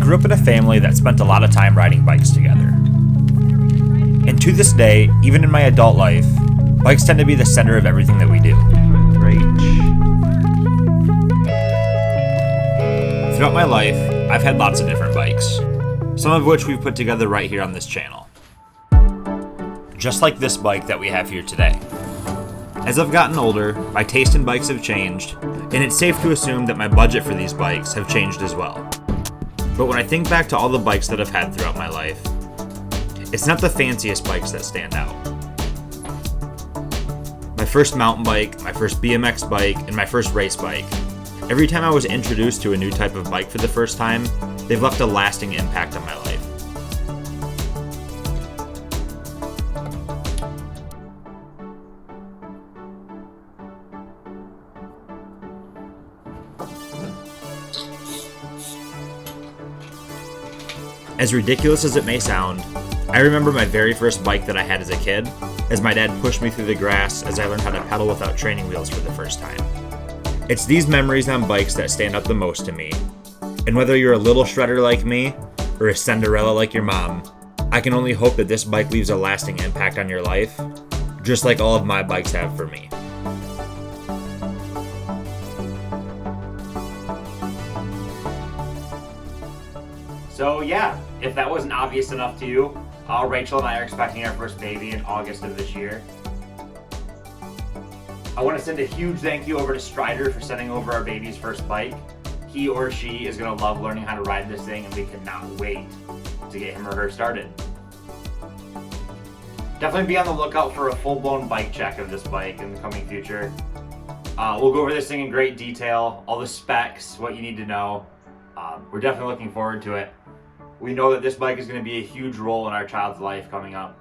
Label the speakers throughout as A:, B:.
A: grew up in a family that spent a lot of time riding bikes together. And to this day, even in my adult life, bikes tend to be the center of everything that we do. Throughout my life, I've had lots of different bikes, some of which we've put together right here on this channel. Just like this bike that we have here today. As I've gotten older, my taste in bikes have changed, and it's safe to assume that my budget for these bikes have changed as well. But when I think back to all the bikes that I've had throughout my life, it's not the fanciest bikes that stand out. My first mountain bike, my first BMX bike, and my first race bike. Every time I was introduced to a new type of bike for the first time, they've left a lasting impact on my life. As ridiculous as it may sound, I remember my very first bike that I had as a kid, as my dad pushed me through the grass as I learned how to pedal without training wheels for the first time. It's these memories on bikes that stand out the most to me, and whether you're a little shredder like me, or a Cinderella like your mom, I can only hope that this bike leaves a lasting impact on your life, just like all of my bikes have for me.
B: So yeah, if that wasn't obvious enough to you, Rachel and I are expecting our first baby in August of this year. I want to send a huge thank you over to Strider for sending over our baby's first bike. He or she is going to love learning how to ride this thing, and we cannot wait to get him or her started. Definitely be on the lookout for a full-blown bike check of this bike in the coming future. We'll go over this thing in great detail, all the specs, what you need to know. We're definitely looking forward to it. We know that this bike is going to be a huge role in our child's life coming up.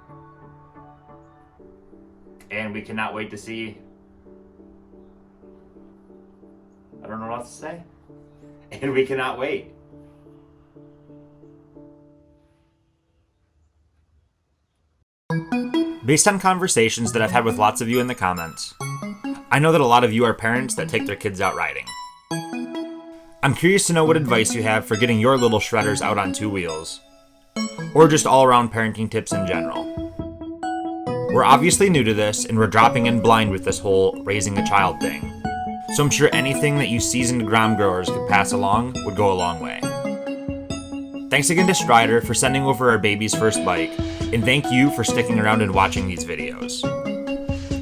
B: And we cannot wait to see. I don't know what else to say. And we cannot wait.
A: Based on conversations that I've had with lots of you in the comments, I know that a lot of you are parents that take their kids out riding. I'm curious to know what advice you have for getting your little shredders out on two wheels, or just all-around parenting tips in general. We're obviously new to this, and we're dropping in blind with this whole raising a child thing, so I'm sure anything that you seasoned grom growers could pass along would go a long way. Thanks again to Strider for sending over our baby's first bike, and thank you for sticking around and watching these videos.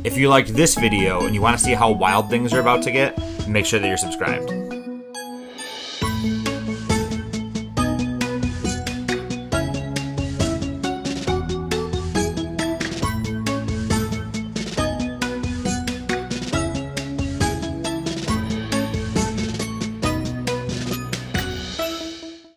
A: If you liked this video and you want to see how wild things are about to get, make sure that you're subscribed.